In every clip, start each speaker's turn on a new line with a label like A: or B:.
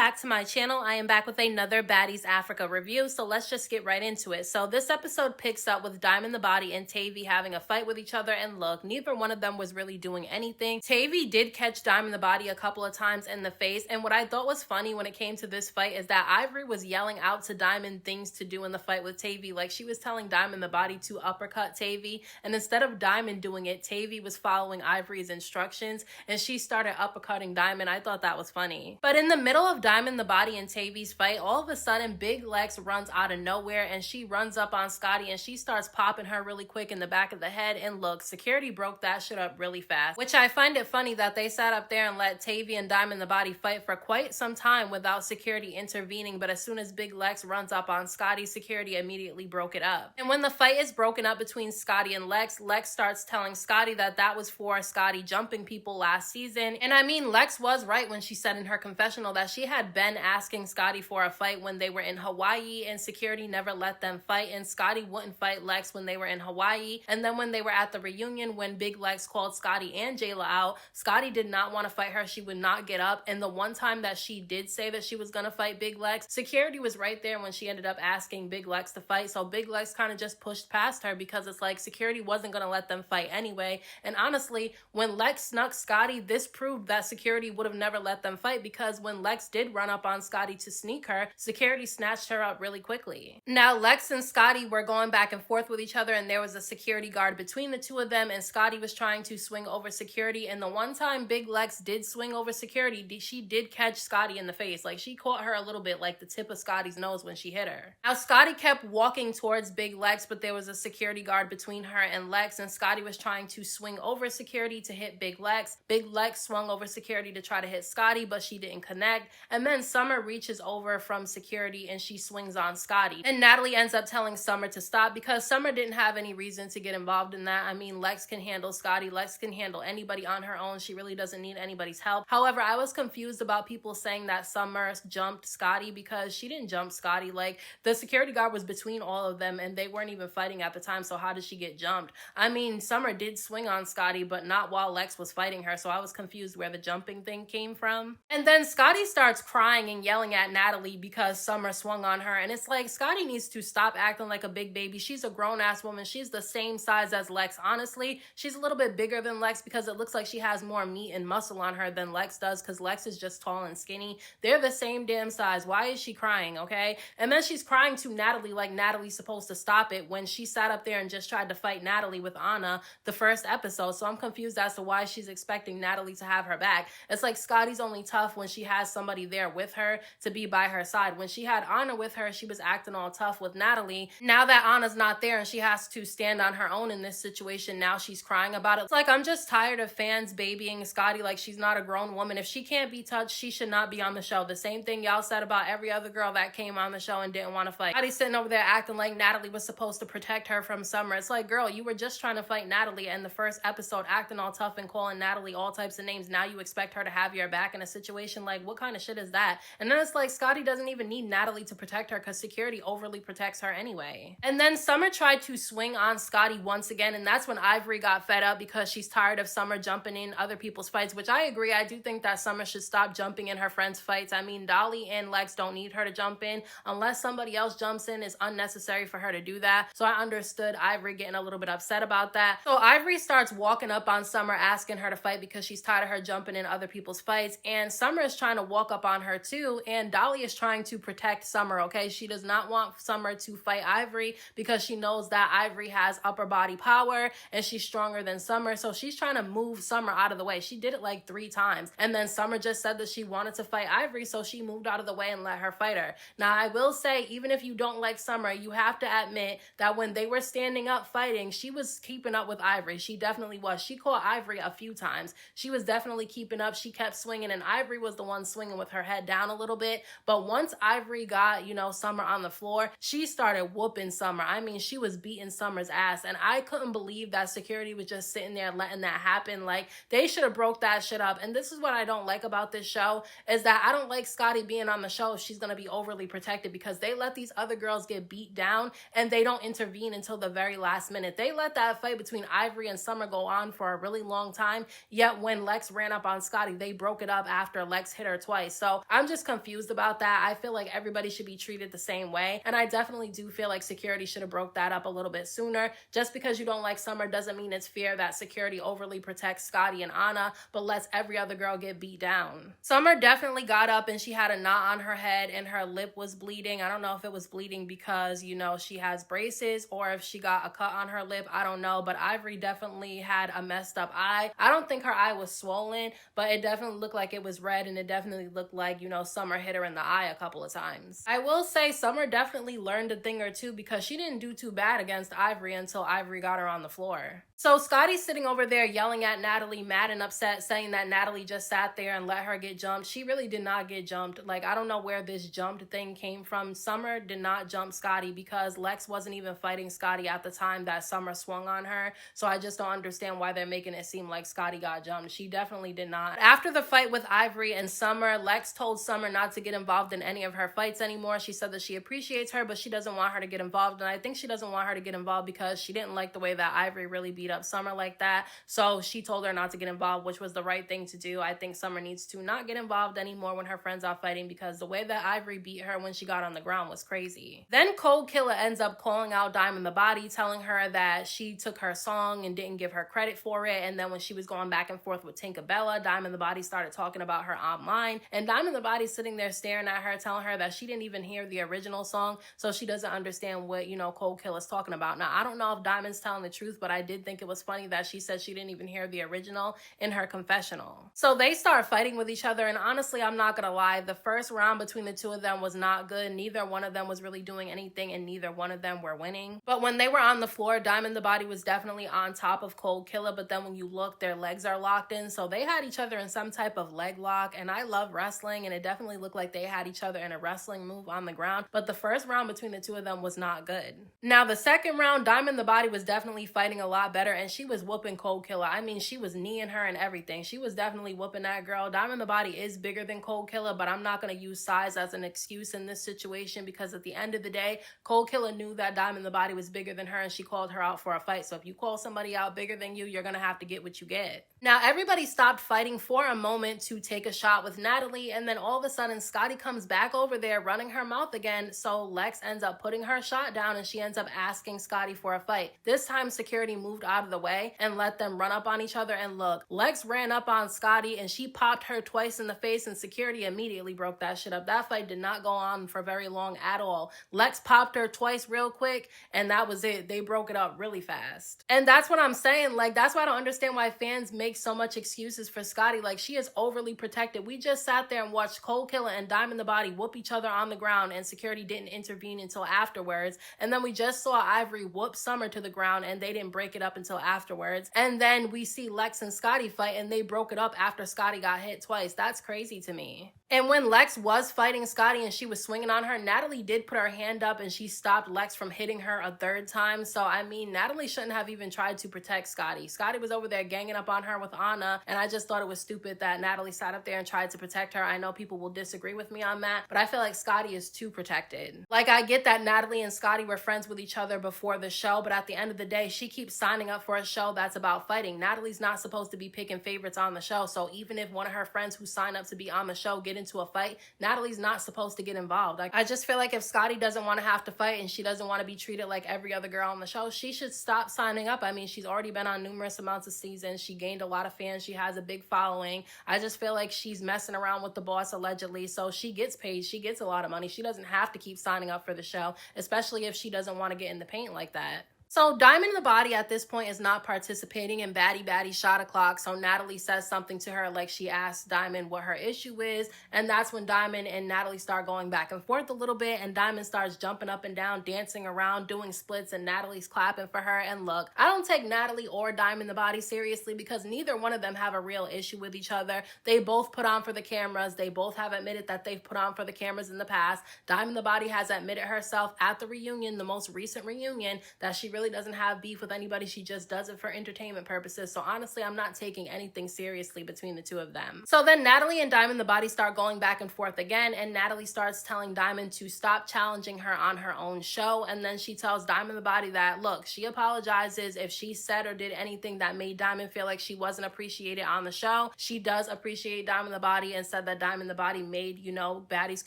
A: back to my channel. I am back with another Baddies Africa review, so let's just get right into it. So this episode picks up with Diamond the Body and Tavy having a fight with each other, and look, neither one of them was really doing anything. Tavy did catch Diamond the Body a couple of times in the face, and what I thought was funny when it came to this fight is that Ivori was yelling out to Diamond things to do in the fight with Tavy. Like, she was telling Diamond the Body to uppercut Tavy, and instead of Diamond doing it, Tavy was following Ivori's instructions, and she started uppercutting Diamond. I thought that was funny. But in the middle of Diamond the Body and Tavy's fight, all of a sudden Big Lex runs out of nowhere and she runs up on Scotty and she starts popping her really quick in the back of the head. And look, security broke that shit up really fast, which I find it funny that they sat up there and let Tavy and Diamond the Body fight for quite some time without security intervening. But as soon as Big Lex runs up on Scotty, security immediately broke it up. And when the fight is broken up between Scotty and Lex, Lex starts telling Scotty that that was for Scotty jumping people last season. And I mean, Lex was right when she said in her confessional that she had been asking Scotty for a fight when they were in Hawaii, and security never let them fight, and Scotty wouldn't fight Lex when they were in Hawaii. And then when they were at the reunion, when Big Lex called Scotty and Jayla out, Scotty did not want to fight her. She would not get up. And the one time that she did say that she was gonna fight Big Lex, security was right there when she ended up asking Big Lex to fight. So Big Lex kind of just pushed past her because it's like security wasn't gonna let them fight anyway. And honestly, when Lex snuck Scotty, this proved that security would have never let them fight, because when Lex did run up on Scotty to sneak her, security snatched her up really quickly. Now, Lex and Scotty were going back and forth with each other, and there was a security guard between the two of them, and Scotty was trying to swing over security. And the one time Big Lex did swing over security, she did catch Scotty in the face. Like, she caught her a little bit, like the tip of Scotty's nose when she hit her. Now, Scotty kept walking towards Big Lex, but there was a security guard between her and Lex, and Scotty was trying to swing over security to hit Big Lex. Big Lex swung over security to try to hit Scotty, but she didn't connect. And then Summer reaches over from security and she swings on Scotty. And Natalie ends up telling Summer to stop because Summer didn't have any reason to get involved in that. I mean, Lex can handle Scotty. Lex can handle anybody on her own. She really doesn't need anybody's help. However, I was confused about people saying that Summer jumped Scotty, because she didn't jump Scotty. Like, the security guard was between all of them and they weren't even fighting at the time, so how did she get jumped? I mean, Summer did swing on Scotty, but not while Lex was fighting her, so I was confused where the jumping thing came from. And then Scotty starts crying and yelling at Natalie because Summer swung on her, and it's like, Scotty needs to stop acting like a big baby. She's a grown-ass woman. She's the same size as Lex. Honestly, she's a little bit bigger than Lex because it looks like she has more meat and muscle on her than Lex does, because Lex is just tall and skinny. They're the same damn size. Why is she crying, okay? And then she's crying to Natalie like Natalie's supposed to stop it, when she sat up there and just tried to fight Natalie with Anna the first episode. So I'm confused as to why she's expecting Natalie to have her back. It's like Scotty's only tough when she has somebody there with her to be by her side. When she had Anna with her, she was acting all tough with Natalie. Now that Anna's not there and she has to stand on her own in this situation, now she's crying about it. It's like, I'm just tired of fans babying Scotty like she's not a grown woman. If she can't be touched, she should not be on the show. The same thing y'all said about every other girl that came on the show and didn't want to fight. Scotty's sitting over there acting like Natalie was supposed to protect her from Summer. It's like, girl, you were just trying to fight Natalie in the first episode, acting all tough and calling Natalie all types of names. Now you expect her to have your back in a situation? Like, what kind of shit is that? And then it's like, Scotty doesn't even need Natalie to protect her because security overly protects her anyway. And then Summer tried to swing on Scotty once again, and that's when Ivori got fed up because she's tired of Summer jumping in other people's fights, which I agree. I do think that Summer should stop jumping in her friends' fights. I mean, Dolly and Lex don't need her to jump in. Unless somebody else jumps in, it's unnecessary for her to do that. So I understood Ivori getting a little bit upset about that. So Ivori starts walking up on Summer asking her to fight because she's tired of her jumping in other people's fights, and Summer is trying to walk up on her too, and Dolly is trying to protect Summer, okay? She does not want Summer to fight Ivori because she knows that Ivori has upper body power and she's stronger than Summer, so she's trying to move Summer out of the way. She did it like 3 times, and then Summer just said that she wanted to fight Ivori, so she moved out of the way and let her fight her. Now, I will say, even if you don't like Summer, you have to admit that when they were standing up fighting, she was keeping up with Ivori. She definitely was. She caught Ivori a few times. She was definitely keeping up. She kept swinging, and Ivori was the one swinging with her head down a little bit. But once Ivori got, you know, Summer on the floor, she started whooping Summer. I mean, she was beating Summer's ass, and I couldn't believe that security was just sitting there letting that happen. Like, they should have broke that shit up. And this is what I don't like about this show, is that I don't like Scotty being on the show if she's gonna be overly protected, because they let these other girls get beat down and they don't intervene until the very last minute. They let that fight between Ivori and Summer go on for a really long time, yet when Lex ran up on Scotty, they broke it up after Lex hit her twice. So So I'm just confused about that. I feel like everybody should be treated the same way. And I definitely do feel like security should have broke that up a little bit sooner. Just because you don't like Summer doesn't mean it's fair that security overly protects Scotty and Anna, but lets every other girl get beat down. Summer definitely got up and she had a knot on her head and her lip was bleeding. I don't know if it was bleeding because, you know, she has braces or if she got a cut on her lip. I don't know, but Ivori definitely had a messed up eye. I don't think her eye was swollen, but it definitely looked like it was red, and it definitely looked like, you know, Summer hit her in the eye a couple of times. I will say Summer definitely learned a thing or two because she didn't do too bad against Ivori until Ivori got her on the floor. So Scotty's sitting over there yelling at Natalie, mad and upset, saying that Natalie just sat there and let her get jumped. She really did not get jumped. Like, I don't know where this jumped thing came from. Summer did not jump Scotty because Lex wasn't even fighting Scotty at the time that Summer swung on her. So I just don't understand why they're making it seem like Scotty got jumped. She definitely did not. After the fight with Ivori and Summer, Lex told Summer not to get involved in any of her fights anymore. She said that she appreciates her, but she doesn't want her to get involved. And I think she doesn't want her to get involved because she didn't like the way that Ivori really beat up Summer like that. So she told her not to get involved, which was the right thing to do. I think Summer needs to not get involved anymore when her friends are fighting, because the way that Ivori beat her when she got on the ground was crazy. Then Kold Killa ends up calling out Diamond the Body, telling her that she took her song and didn't give her credit for it. And then when she was going back and forth with Tinkerbella, Diamond the Body started talking about her online, and Diamond the Body sitting there staring at her, telling her that she didn't even hear the original song, so she doesn't understand what, you know, Kold Killa's talking about. Now, I don't know if Diamond's telling the truth, but I did think it was funny that she said she didn't even hear the original in her confessional. So they start fighting with each other, and honestly, I'm not gonna lie, the first round between the two of them was not good. Neither one of them was really doing anything, and neither one of them were winning. But when they were on the floor, Diamond the Body was definitely on top of Kold Killa, but then when you look, their legs are locked in, so they had each other in some type of leg lock. And I love wrestling, and it definitely looked like they had each other in a wrestling move on the ground, but the first round between the two of them was not good. Now, the second round, Diamond the Body was definitely fighting a lot better, and she was whooping Kold Killa. I mean, she was kneeing her and everything. She was definitely whooping that girl. Diamond the Body is bigger than Kold Killa, but I'm not going to use size as an excuse in this situation, because at the end of the day, Kold Killa knew that Diamond the Body was bigger than her, and she called her out for a fight. So if you call somebody out bigger than you, you're going to have to get what you get. Now, everybody stopped fighting for a moment to take a shot with Natalie, and then all of a sudden, Scotty comes back over there running her mouth again, so Lex ends up putting her shot down, and she ends up asking Scotty for a fight. This time, security moved out of the way and let them run up on each other, and look, Lex ran up on Scotty, and she popped her twice in the face, and security immediately broke that shit up. That fight did not go on for very long at all. Lex popped her twice real quick, and that was it. They broke it up really fast. And that's what I'm saying. Like, that's why I don't understand why fans make so much excuses for Scotty. Like, she is overly protected. We just sat there and watched Kold Killa and Diamond the Body whoop each other on the ground, and security didn't intervene until afterwards. And then we just saw Ivori whoop Summer to the ground, and they didn't break it up until afterwards. And then we see Lex and Scotty fight, and they broke it up after Scotty got hit twice. That's crazy to me. And when Lex was fighting Scotty and she was swinging on her, Natalie did put her hand up and she stopped Lex from hitting her a third time. So, I mean, Natalie shouldn't have even tried to protect Scotty. Scotty was over there ganging up on her with Anna, and I just thought it was stupid that Natalie sat up there and tried to protect her. I know people will disagree with me on that, but I feel like Scotty is too protected. Like, I get that Natalie and Scotty were friends with each other before the show, but at the end of the day, she keeps signing up for a show that's about fighting. Natalie's not supposed to be picking favorites on the show, so even if one of her friends who sign up to be on the show get into a fight, Natalie's not supposed to get involved. Like, I just feel like if Scotty doesn't want to have to fight and she doesn't want to be treated like every other girl on the show, she should stop signing up. I mean, she's already been on numerous amounts of seasons. She gained a lot of fans. She has a big following. I just feel like she's messing around with the boss allegedly, so she gets paid. She gets a lot of money. She doesn't have to keep signing up for the show, especially if she doesn't want to get in the paint like that. So Diamond the Body at this point is not participating in Baddie Shot O'Clock, so Natalie says something to her, like she asks Diamond what her issue is, and that's when Diamond and Natalie start going back and forth a little bit, and Diamond starts jumping up and down, dancing around, doing splits, and Natalie's clapping for her. And look, I don't take Natalie or Diamond the Body seriously because neither one of them have a real issue with each other. They both put on for the cameras. They both have admitted that they've put on for the cameras in the past. Diamond the Body has admitted herself at the reunion, the most recent reunion, that she really really doesn't have beef with anybody. She just does it for entertainment purposes. So honestly, I'm not taking anything seriously between the two of them. So then Natalie and Diamond the Body start going back and forth again, and Natalie starts telling Diamond to stop challenging her on her own show. And then she tells Diamond the Body that, look, she apologizes if she said or did anything that made Diamond feel like she wasn't appreciated on the show. She does appreciate Diamond the Body and said that Diamond the Body made, you know, Baddies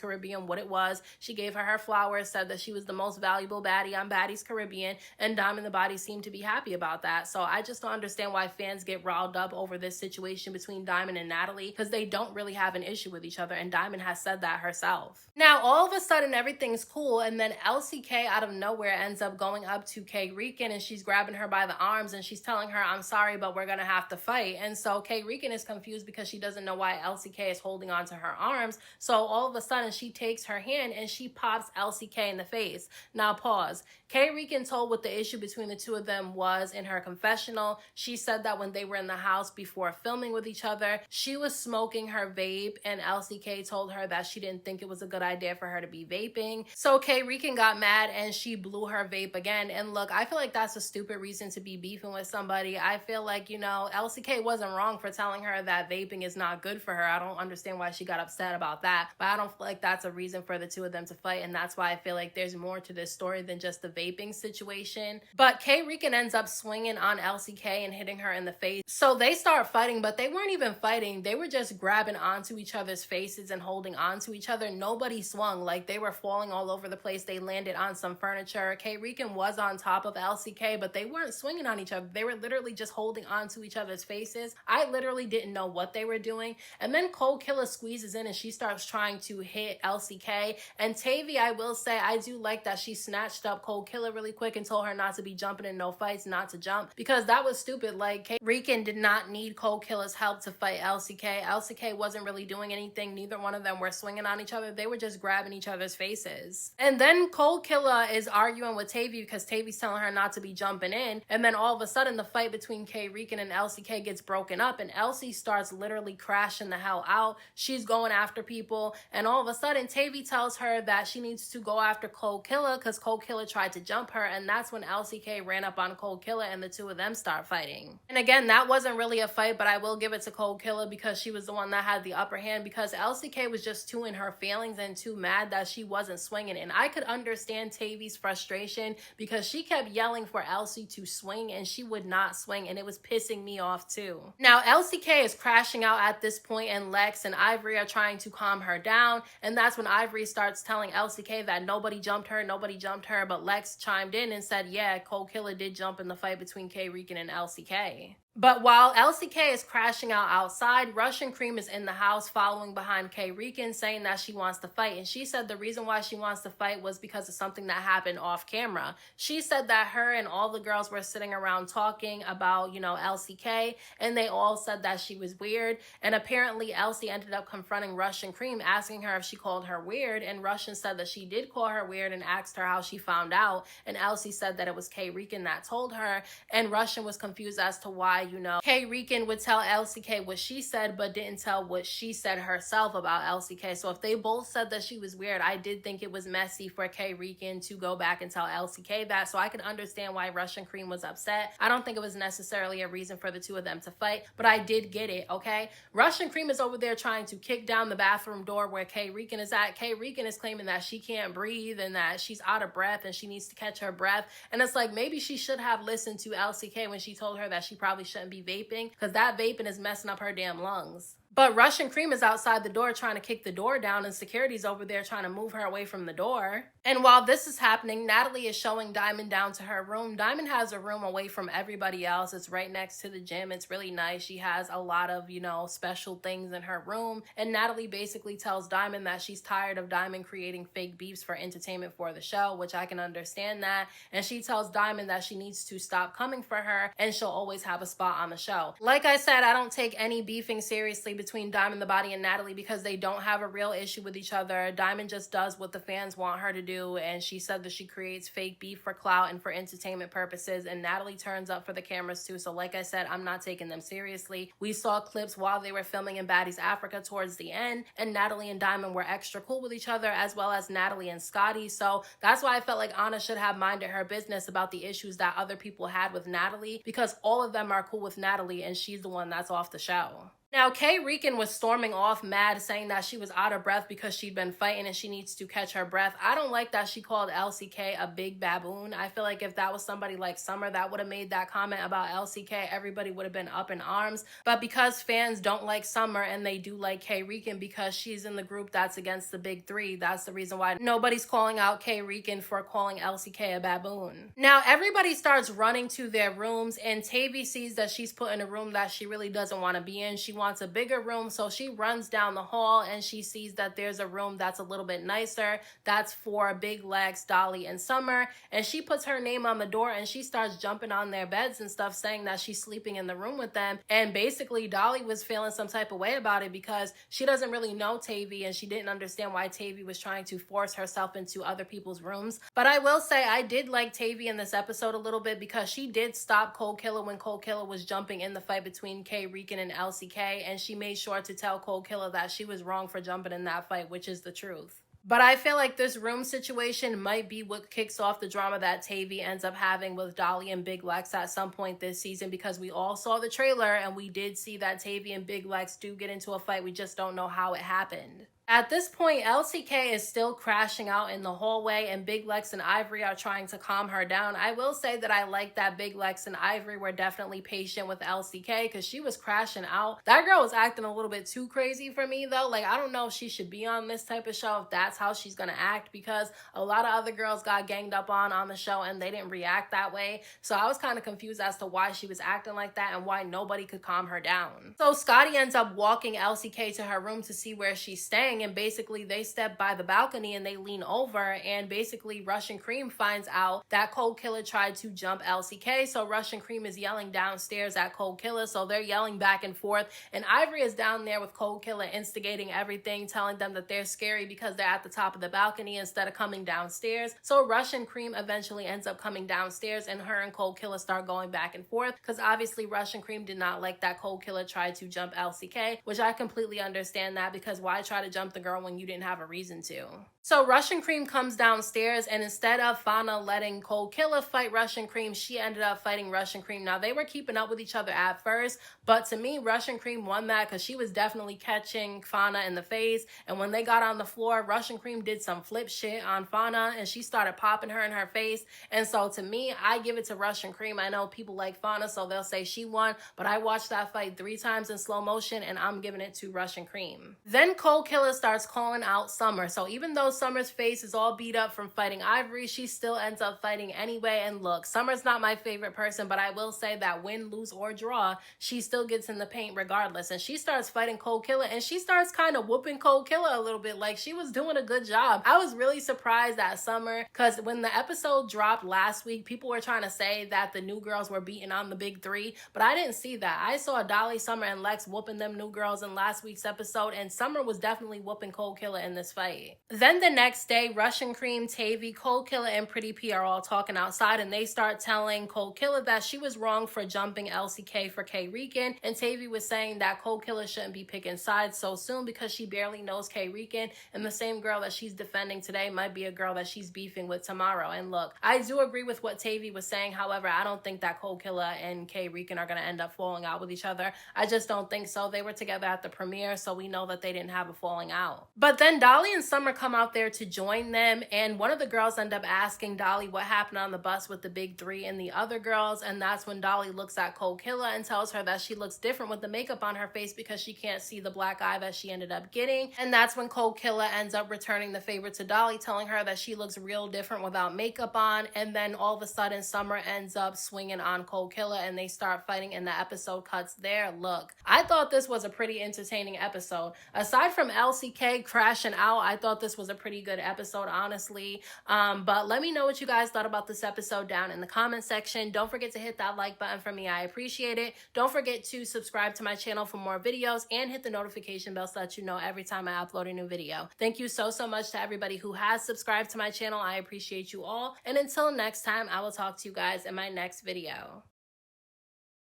A: Caribbean what it was. She gave her flowers, said that she was the most valuable baddie on Baddies Caribbean, and Diamond the Body seemed to be happy about that. So I just don't understand why fans get riled up over this situation between Diamond and Natalie, because they don't really have an issue with each other, and Diamond has said that herself. Now, all of a sudden, everything's cool, and then Elsie K out of nowhere ends up going up to Rican, and she's grabbing her by the arms, and she's telling her, I'm sorry, but we're gonna have to fight. And so Rican is confused because she doesn't know why Elsie K is holding on to her arms. So all of a sudden, she takes her hand and she pops Elsie K in the face. Now, pause. Rican told what the issue between the two of them was in her confessional. She said that when they were in the house before filming with each other, she was smoking her vape, and Elsie K told her that she didn't think it was a good idea for her to be vaping. So Rican got mad and she blew her vape again. And look, I feel like that's a stupid reason to be beefing with somebody. I feel like, you know, Elsie K wasn't wrong for telling her that vaping is not good for her. I don't understand why she got upset about that, but I don't feel like that's a reason for the two of them to fight. And that's why I feel like there's more to this story than just the vaping situation. But Rican ends up swinging on Elsie K and hitting her in the face. So they start fighting, but they weren't even fighting. They were just grabbing onto each other's faces and holding on to each other. Nobody swung. Like, they were falling all over the place. They landed on some furniture. Rican was on top of Elsie K, but they weren't swinging on each other. They were literally just holding on to each other's faces. I literally didn't know what they were doing. And then Killa squeezes in and she starts trying to hit Elsie K. And Tavy, I will say, I do like that she snatched up Killa really quick and told her not to be jumping in no fights, not to jump, because that was stupid. Like, Rican did not need Killa's help to fight Elsie K. Elsie K wasn't really doing anything. Neither one of them were swinging on each other. They were just grabbing each other's faces. And then Killa is arguing with Tavy because Tavy's telling her not to be jumping in. And then all of a sudden, the fight between Rican and Elsie K gets broken up, and Elsie starts literally crashing the hell out. She's going after people, and all of a sudden, Tavy tells her that she needs to go after Killa because Killa tried to jump her, and that's when Elsie K ran up on Killa, and the two of them start fighting. And again, that wasn't really a fight, but I will give it to Killa because she was the one that had the upper hand, because Elsie K was just too in her feelings and too mad that she wasn't swinging. And I could understand Tavy's frustration because she kept yelling for Elsie to swing and she would not swing, and it was pissing me off too. Now, Elsie K is crashing out at this point, and Lex and Ivori are trying to calm her down, and that's when Ivori starts telling Elsie K that nobody jumped her, but Lex chimed in and said, yeah, Killa did jump in the fight between Rican and Elsie K. But while Elsie K is crashing out outside, Russian Cream is in the house following behind Rican, saying that she wants to fight. And she said the reason why she wants to fight was because of something that happened off camera. She said that her and all the girls were sitting around talking about, you know, Elsie K, and they all said that she was weird. And apparently Elsie ended up confronting Russian Cream, asking her if she called her weird. And Russian said that she did call her weird and asked her how she found out. And Elsie said that it was Rican that told her. And Russian was confused as to why, you know, Rican would tell Elsie K what she said, but didn't tell what she said herself about Elsie K. So if they both said that she was weird, I did think it was messy for Rican to go back and tell Elsie K that. So I could understand why Russian Cream was upset. I don't think it was necessarily a reason for the two of them to fight, but I did get it, okay? Russian Cream is over there trying to kick down the bathroom door where Rican is at. Rican is claiming that she can't breathe and that she's out of breath and she needs to catch her breath. And it's like, maybe she should have listened to Elsie K when she told her that she probably shouldn't be vaping, because that vaping is messing up her damn lungs. But Russian Cream is outside the door trying to kick the door down, and security's over there trying to move her away from the door. And while this is happening, Natalie is showing Diamond down to her room. Diamond has a room away from everybody else. It's right next to the gym. It's really nice. She has a lot of, you know, special things in her room. And Natalie basically tells Diamond that she's tired of Diamond creating fake beefs for entertainment for the show, which I can understand that. And she tells Diamond that she needs to stop coming for her and she'll always have a spot on the show. Like I said, I don't take any beefing seriously between between Diamond the Body and Natalie because they don't have a real issue with each other. Diamond just does what the fans want her to do, and she said that she creates fake beef for clout and for entertainment purposes, and Natalie turns up for the cameras too. So like I said, I'm not taking them seriously. We saw clips while they were filming in Baddies Africa towards the end, and Natalie and Diamond were extra cool with each other, as well as Natalie and Scotty. So that's why I felt like Anna should have minded her business about the issues that other people had with Natalie, because all of them are cool with Natalie and she's the one that's off the show. Now, Rican was storming off mad, saying that she was out of breath because she'd been fighting and she needs to catch her breath. I don't like that she called Elsie K a big baboon. I feel like if that was somebody like Summer that would have made that comment about Elsie K, everybody would have been up in arms. But because fans don't like Summer and they do like Rican because she's in the group that's against the big three, that's the reason why nobody's calling out Rican for calling Elsie K a baboon. Now, everybody starts running to their rooms, and Tavy sees that she's put in a room that she really doesn't want to be in. She wants a bigger room, so she runs down the hall and she sees that there's a room that's a little bit nicer. That's for Big Lex, Dolly, and Summer, and she puts her name on the door and she starts jumping on their beds and stuff, saying that she's sleeping in the room with them. And basically Dolly was feeling some type of way about it because she doesn't really know Tavy and she didn't understand why Tavy was trying to force herself into other people's rooms. But I will say I did like Tavy in this episode a little bit because she did stop Killa when Killa was jumping in the fight between Rican and LCK, and she made sure to tell Killa that she was wrong for jumping in that fight, which is the truth. But I feel like this room situation might be what kicks off the drama that Tavy ends up having with Dolly and Big Lex at some point this season, because we all saw the trailer and we did see that Tavy and Big Lex do get into a fight. We just don't know how it happened. At this point, Elsie K is still crashing out in the hallway, and Big Lex and Ivori are trying to calm her down. I will say that I like that Big Lex and Ivori were definitely patient with Elsie K because she was crashing out. That girl was acting a little bit too crazy for me though. Like, I don't know if she should be on this type of show, if that's how she's gonna act, because a lot of other girls got ganged up on the show and they didn't react that way. So I was kind of confused as to why she was acting like that and why nobody could calm her down. So Scotty ends up walking Elsie K to her room to see where she's staying, and basically they step by the balcony and they lean over, and basically Russian Cream finds out that Killa tried to jump Elsie K. So Russian Cream is yelling downstairs at Killa, so they're yelling back and forth, and Ivori is down there with Killa instigating everything, telling them that they're scary because they're at the top of the balcony instead of coming downstairs. So Russian Cream eventually ends up coming downstairs, and her and Killa start going back and forth because obviously Russian Cream did not like that Killa tried to jump Elsie K, which I completely understand that, because why try to jump the girl when you didn't have a reason to? So Russian Cream comes downstairs, and instead of Fauna letting Killa fight Russian Cream, she ended up fighting Russian Cream. Now, they were keeping up with each other at first, but to me, Russian Cream won that because she was definitely catching Fauna in the face, and when they got on the floor, Russian Cream did some flip shit on Fauna, and she started popping her in her face. And so to me, I give it to Russian Cream. I know people like Fauna, so they'll say she won, but I watched that fight 3 times in slow motion, and I'm giving it to Russian Cream. Then Killa starts calling out Summer. So even though Summer's face is all beat up from fighting Ivori, she still ends up fighting anyway. And look, Summer's not my favorite person, but I will say that win, lose, or draw, she still gets in the paint regardless. And she starts fighting Killa, and she starts kind of whooping Killa a little bit. Like, she was doing a good job. I was really surprised at Summer, because when the episode dropped last week, people were trying to say that the new girls were beating on the big three, but I didn't see that. I saw Dolly, Summer, and Lex whooping them new girls in last week's episode, and Summer was definitely whooping Killa in this fight. Then the next day, Russian Cream, Tavy, Killa, and Pretty P are all talking outside, and they start telling Killa that she was wrong for jumping Elsie K for Rican, and Tavy was saying that Killa shouldn't be picking sides so soon because she barely knows Rican, and the same girl that she's defending today might be a girl that she's beefing with tomorrow. And look, I do agree with what Tavy was saying. However, I don't think that Killa and Rican are going to end up falling out with each other. I just don't think so. They were together at the premiere, so we know that they didn't have a falling out. But then Dolly and Summer come out there to join them, and one of the girls end up asking Dolly what happened on the bus with the big three and the other girls, and that's when Dolly looks at Killa and tells her that she looks different with the makeup on her face because she can't see the black eye that she ended up getting. And that's when Killa ends up returning the favor to Dolly, telling her that she looks real different without makeup on. And then all of a sudden Summer ends up swinging on Killa, and they start fighting, and the episode cuts there. Look, I thought this was a pretty entertaining episode. Aside from Elsie Elsie K crashing out. I thought this was a pretty good episode, honestly. But let me know what you guys thought about this episode down in the comment section. Don't forget to hit that like button for me. I appreciate it. Don't forget to subscribe to my channel for more videos and hit the notification bell so that you know every time I upload a new video. Thank you so much to everybody who has subscribed to my channel. I appreciate you all. And until next time, I will talk to you guys in my next video.